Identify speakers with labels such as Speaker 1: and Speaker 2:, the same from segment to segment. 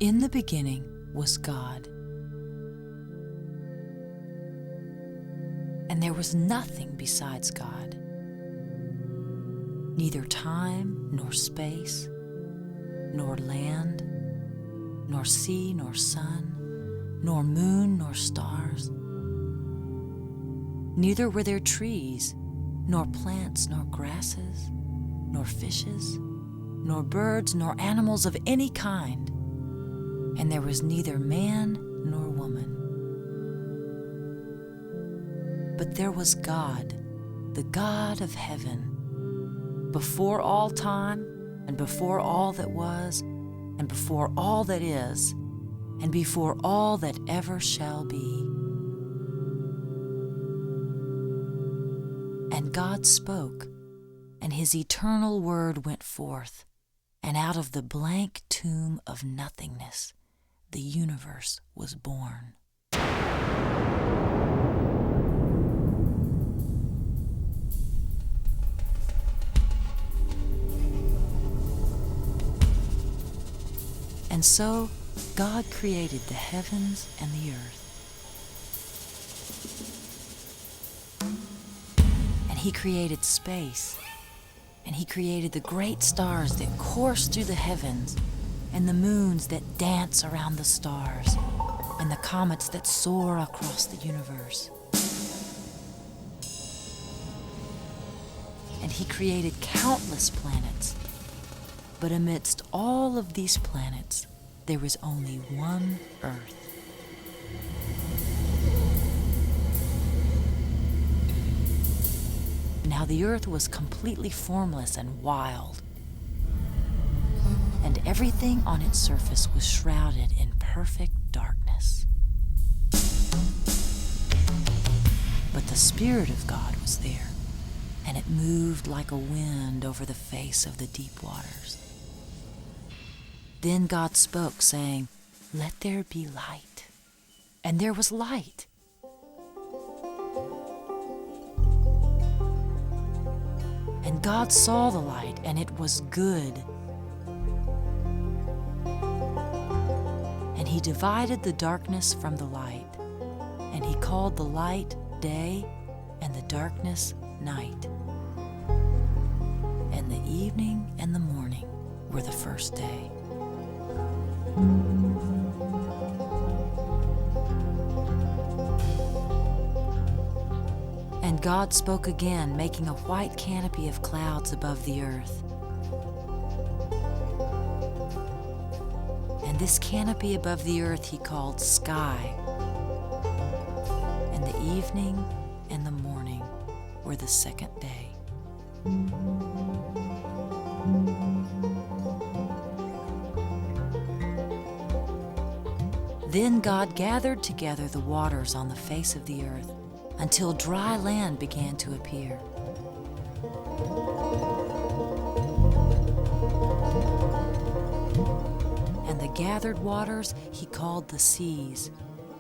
Speaker 1: In the beginning was God, and there was nothing besides God, neither time nor space, nor land, nor sea nor sun, nor moon nor stars. Neither were there trees, nor plants, nor grasses, nor fishes, nor birds, nor animals of any kind. And there was neither man nor woman. But there was God, the God of heaven, before all time, and before all that was, and before all that is, and before all that ever shall be. And God spoke, and his eternal word went forth, and out of the blank tomb of nothingness, the universe was born. And so God created the heavens and the earth. And he created space, and he created the great stars that course through the heavens, and the moons that dance around the stars, and the comets that soar across the universe. And he created countless planets, but amidst all of these planets, there was only one Earth. Now the Earth was completely formless and wild, and everything on its surface was shrouded in perfect darkness. But the Spirit of God was there, and it moved like a wind over the face of the deep waters. Then God spoke, saying, "Let there be light." And there was light. And God saw the light, and it was good. And he divided the darkness from the light, and he called the light day, and the darkness night. And the evening and the morning were the first day. And God spoke again, making a white canopy of clouds above the earth. And this canopy above the earth he called sky. And the evening and the morning were the second day. Then God gathered together the waters on the face of the earth until dry land began to appear. And the gathered waters he called the seas,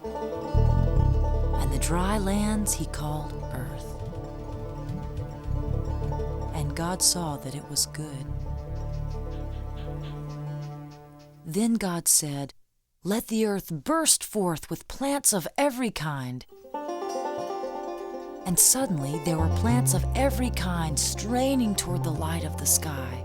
Speaker 1: and the dry lands he called earth. And God saw that it was good. Then God said, "Let the earth burst forth with plants of every kind." And suddenly there were plants of every kind straining toward the light of the sky.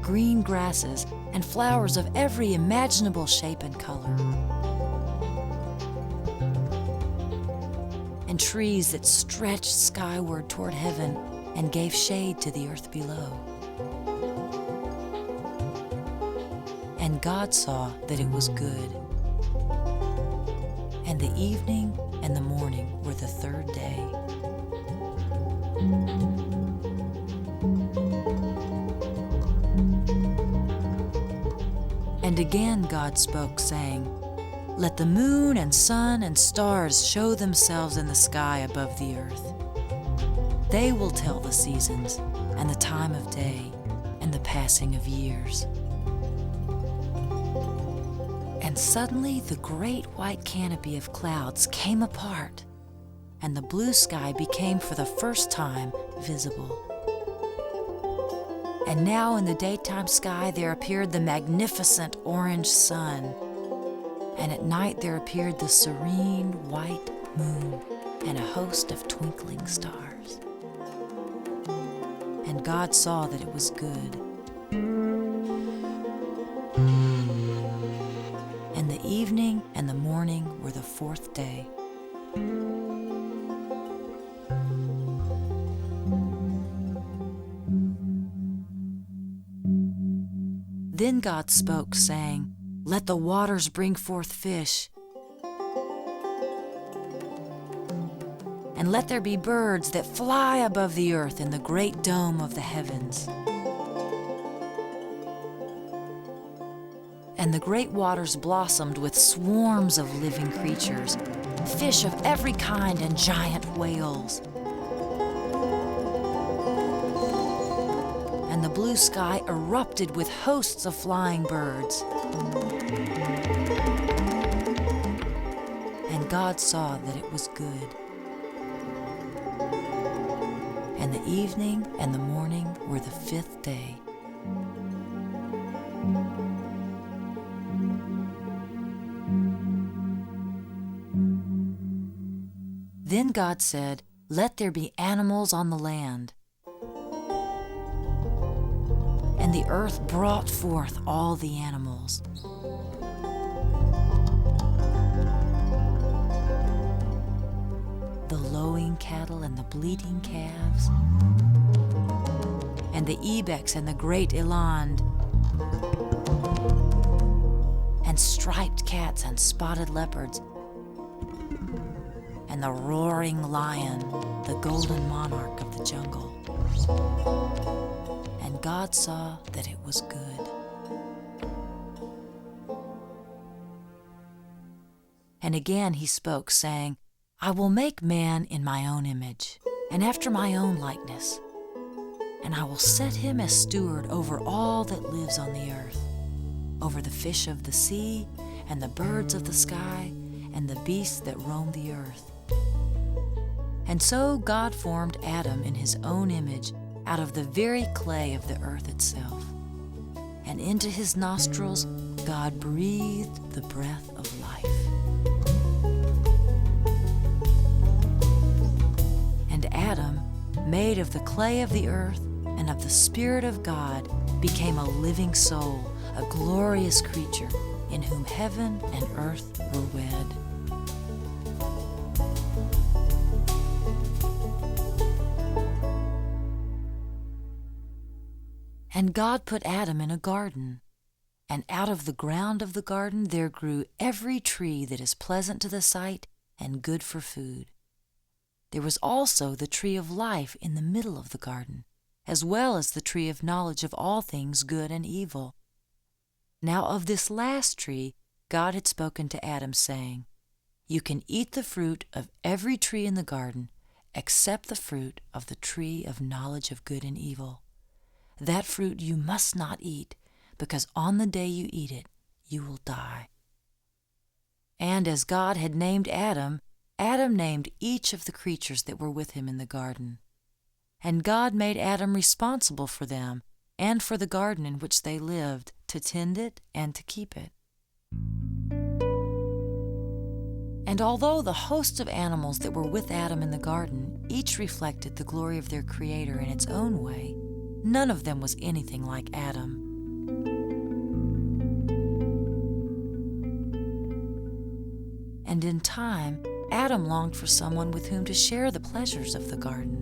Speaker 1: Green grasses and flowers of every imaginable shape and color. And trees that stretched skyward toward heaven and gave shade to the earth below. And God saw that it was good. And the evening and the morning were the third day. And again God spoke, saying, "Let the moon and sun and stars show themselves in the sky above the earth. They will tell the seasons and the time of day and the passing of years." And suddenly the great white canopy of clouds came apart, and the blue sky became for the first time visible. And now in the daytime sky there appeared the magnificent orange sun, and at night there appeared the serene white moon and a host of twinkling stars. And God saw that it was good. And the evening and the morning were the fourth day. Then God spoke, saying, "Let the waters bring forth fish, and let there be birds that fly above the earth in the great dome of the heavens." And the great waters blossomed with swarms of living creatures, fish of every kind and giant whales. And the blue sky erupted with hosts of flying birds. And God saw that it was good. And the evening and the morning were the fifth day. Then God said, "Let there be animals on the land." And the earth brought forth all the animals. The lowing cattle and the bleating calves, and the ibex and the great eland, and striped cats and spotted leopards, and the roaring lion, the golden monarch of the jungle. And God saw that it was good. And again he spoke, saying, "I will make man in my own image, and after my own likeness, and I will set him as steward over all that lives on the earth, over the fish of the sea, and the birds of the sky, and the beasts that roam the earth." And so God formed Adam in his own image, out of the very clay of the earth itself. And into his nostrils God breathed the breath of life. And Adam, made of the clay of the earth and of the Spirit of God, became a living soul, a glorious creature, in whom heaven and earth were wed. And God put Adam in a garden, and out of the ground of the garden there grew every tree that is pleasant to the sight and good for food. There was also the tree of life in the middle of the garden, as well as the tree of knowledge of all things good and evil. Now of this last tree God had spoken to Adam, saying, "You can eat the fruit of every tree in the garden, except the fruit of the tree of knowledge of good and evil. That fruit you must not eat, because on the day you eat it, you will die." And as God had named Adam, Adam named each of the creatures that were with him in the garden. And God made Adam responsible for them and for the garden in which they lived, to tend it and to keep it. And although the host of animals that were with Adam in the garden each reflected the glory of their Creator in its own way, none of them was anything like Adam. And in time, Adam longed for someone with whom to share the pleasures of the garden.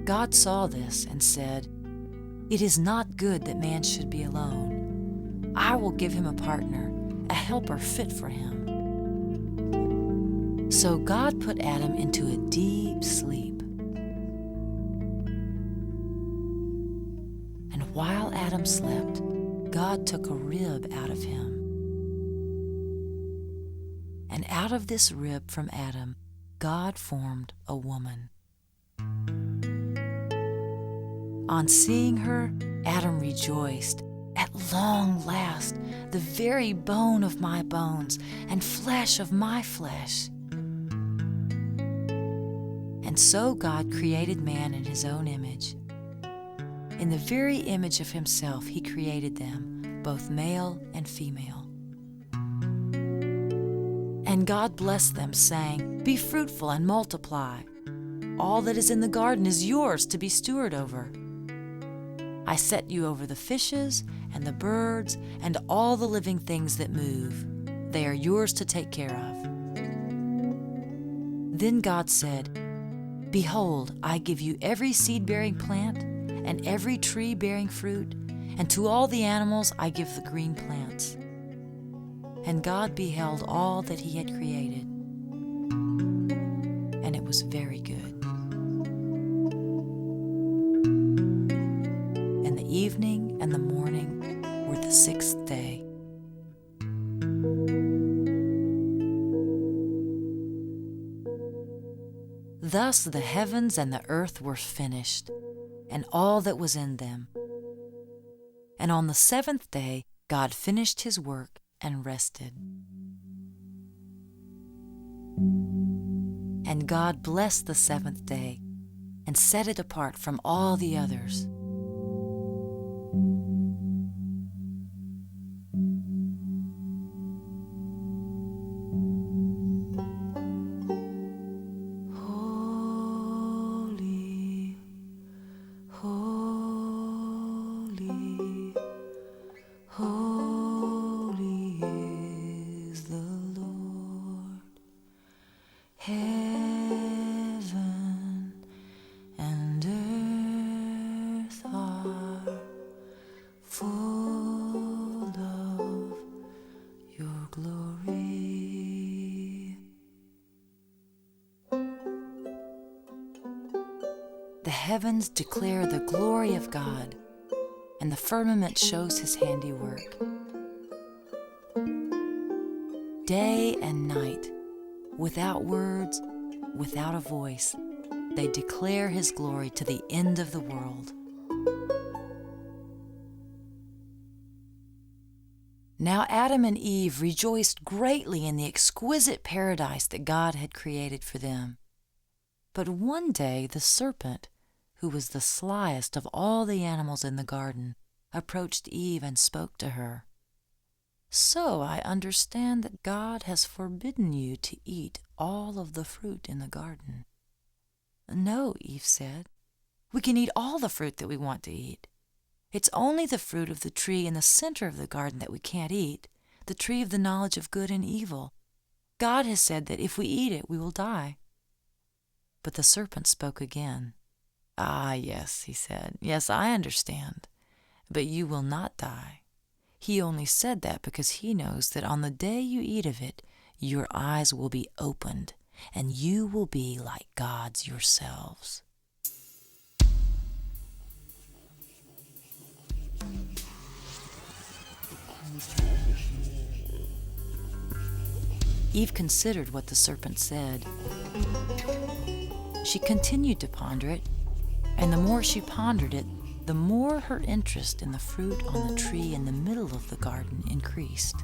Speaker 1: God saw this and said, "It is not good that man should be alone. I will give him a partner, a helper fit for him." So God put Adam into a deep sleep. And while Adam slept, God took a rib out of him. And out of this rib from Adam, God formed a woman. On seeing her, Adam rejoiced. "At long last, the very bone of my bones and flesh of my flesh." And so God created man in his own image. In the very image of himself he created them, both male and female. And God blessed them, saying, "Be fruitful and multiply. All that is in the garden is yours to be steward over. I set you over the fishes and the birds and all the living things that move. They are yours to take care of." Then God said, "Behold, I give you every seed-bearing plant and every tree bearing fruit, and to all the animals I give the green plants." And God beheld all that he had created, and it was very good. And the evening and the morning were the sixth day. Thus the heavens and the earth were finished, and all that was in them. And on the seventh day God finished his work and rested. And God blessed the seventh day and set it apart from all the others. Holy, holy, holy is the Lord. Heaven and earth are full of your glory. The heavens declare the glory of God, and the firmament shows his handiwork. Day and night, without words, without a voice, they declare his glory to the end of the world. Now Adam and Eve rejoiced greatly in the exquisite paradise that God had created for them. But one day the serpent, who was the slyest of all the animals in the garden, approached Eve and spoke to her. "So I understand that God has forbidden you to eat all of the fruit in the garden." "No," Eve said. "We can eat all the fruit that we want to eat. It's only the fruit of the tree in the center of the garden that we can't eat, the tree of the knowledge of good and evil. God has said that if we eat it, we will die." But the serpent spoke again. "Ah, yes," he said. "Yes, I understand. But you will not die. He only said that because he knows that on the day you eat of it, your eyes will be opened, and you will be like gods yourselves." Eve considered what the serpent said. She continued to ponder it, and the more she pondered it, the more her interest in the fruit on the tree in the middle of the garden increased.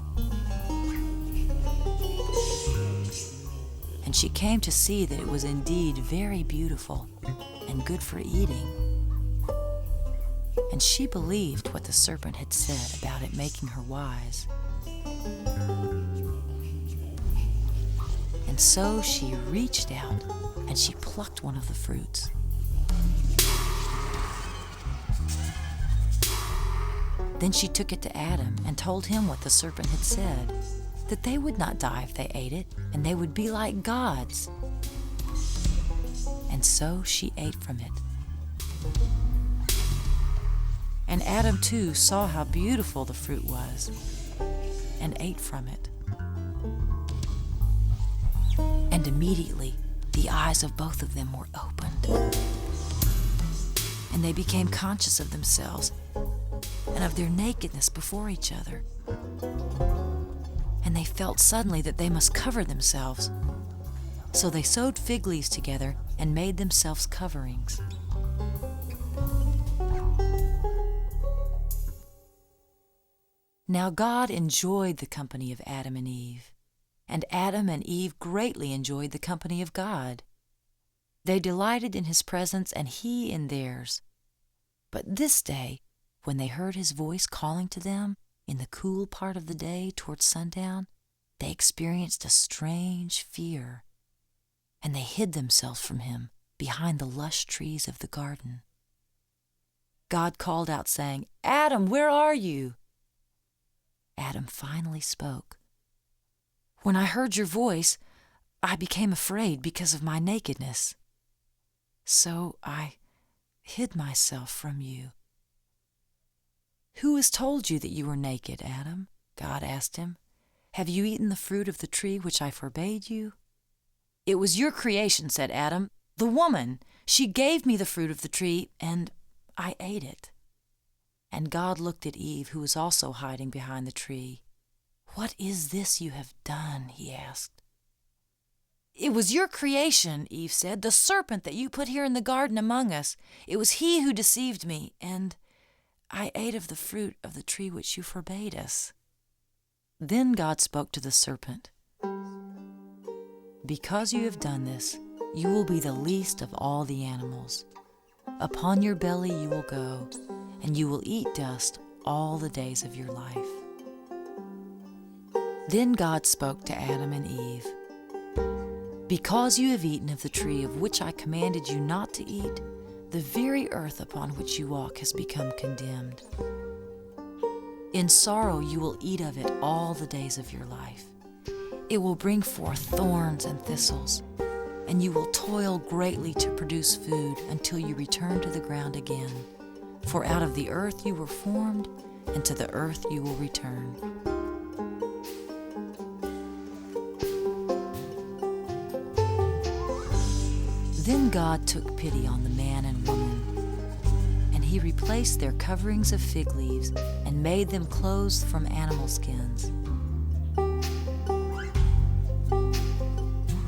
Speaker 1: And she came to see that it was indeed very beautiful and good for eating. And she believed what the serpent had said about it making her wise. And so she reached out and she plucked one of the fruits. Then she took it to Adam and told him what the serpent had said, that they would not die if they ate it, and they would be like gods. And so she ate from it. And Adam too saw how beautiful the fruit was, and ate from it. And immediately the eyes of both of them were opened, and they became conscious of themselves and of their nakedness before each other. And they felt suddenly that they must cover themselves. So they sewed fig leaves together and made themselves coverings. Now God enjoyed the company of Adam and Eve, and Adam and Eve greatly enjoyed the company of God. They delighted in his presence and he in theirs. But this day, when they heard his voice calling to them in the cool part of the day towards sundown, they experienced a strange fear, and they hid themselves from him behind the lush trees of the garden. God called out, saying, "Adam, where are you?" Adam finally spoke. "When I heard your voice, I became afraid because of my nakedness. So I hid myself from you." "Who has told you that you were naked, Adam?" God asked him. "Have you eaten the fruit of the tree which I forbade you?" "It was your creation," said Adam. "The woman, she gave me the fruit of the tree, and I ate it." And God looked at Eve, who was also hiding behind the tree. "What is this you have done?" he asked. "It was your creation," Eve said, "the serpent that you put here in the garden among us. It was he who deceived me, and I ate of the fruit of the tree which you forbade us." Then God spoke to the serpent. "Because you have done this, you will be the least of all the animals. Upon your belly you will go, and you will eat dust all the days of your life." Then God spoke to Adam and Eve. "Because you have eaten of the tree of which I commanded you not to eat, the very earth upon which you walk has become condemned. In sorrow you will eat of it all the days of your life. It will bring forth thorns and thistles, and you will toil greatly to produce food until you return to the ground again. For out of the earth you were formed, and to the earth you will return." Then God took pity on the man and woman, and he replaced their coverings of fig leaves and made them clothes from animal skins.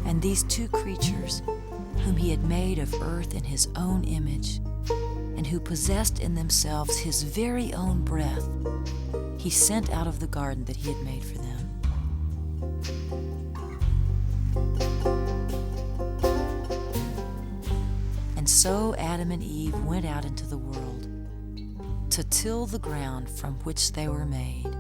Speaker 1: And these two creatures, whom he had made of earth in his own image, and who possessed in themselves his very own breath, he sent out of the garden that he had made for them. And so Adam and Eve went out into the world to till the ground from which they were made.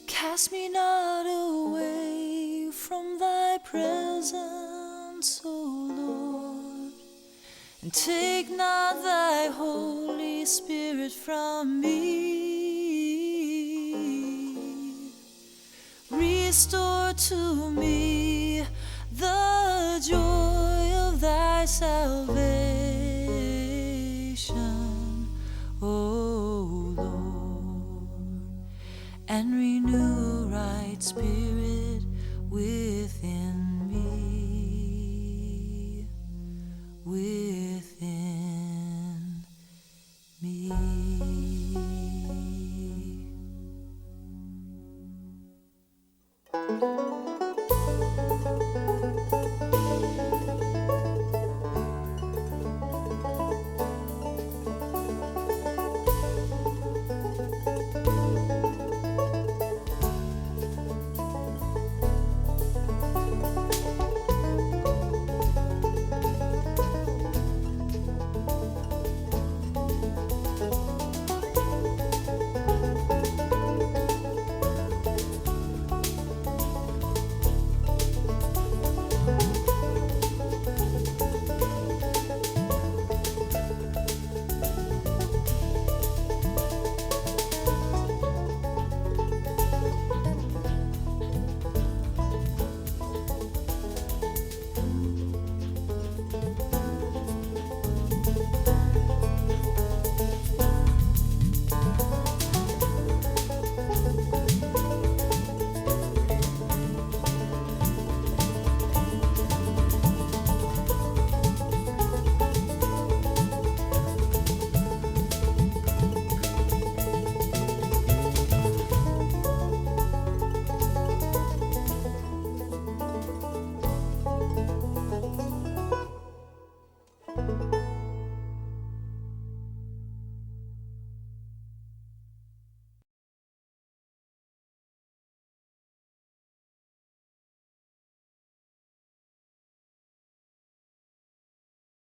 Speaker 1: Cast me not away from thy presence, O Lord, and take not thy Holy Spirit from me. Restore to me the joy of thy salvation,